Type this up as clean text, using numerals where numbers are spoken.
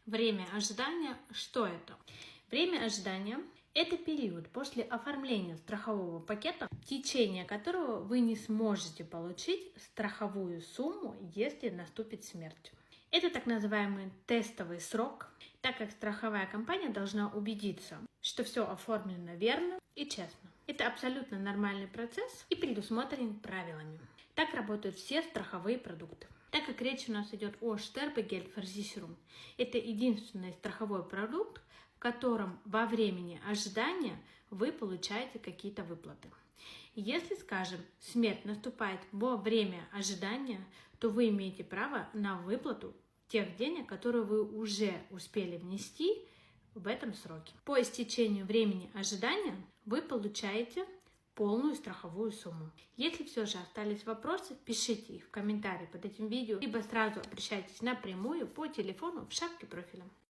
Время ожидания. Что это? Время ожидания – это период после оформления страхового пакета, в течение которого вы не сможете получить страховую сумму, если наступит смерть. Это так называемый тестовый срок, так как страховая компания должна убедиться, что все оформлено верно и честно. Это абсолютно нормальный процесс и предусмотрен правилами. Так работают все страховые продукты. Так как речь у нас идет о Sterbegeldversicherung, это единственный страховой продукт, в котором во времени ожидания вы получаете какие-то выплаты. Если, скажем, смерть наступает во время ожидания, то вы имеете право на выплату тех денег, которые вы уже успели внести в этом сроке. По истечению времени ожидания вы получаете полную страховую сумму. Если все же остались вопросы, пишите их в комментарии под этим видео, либо сразу обращайтесь напрямую по телефону в шапке профиля.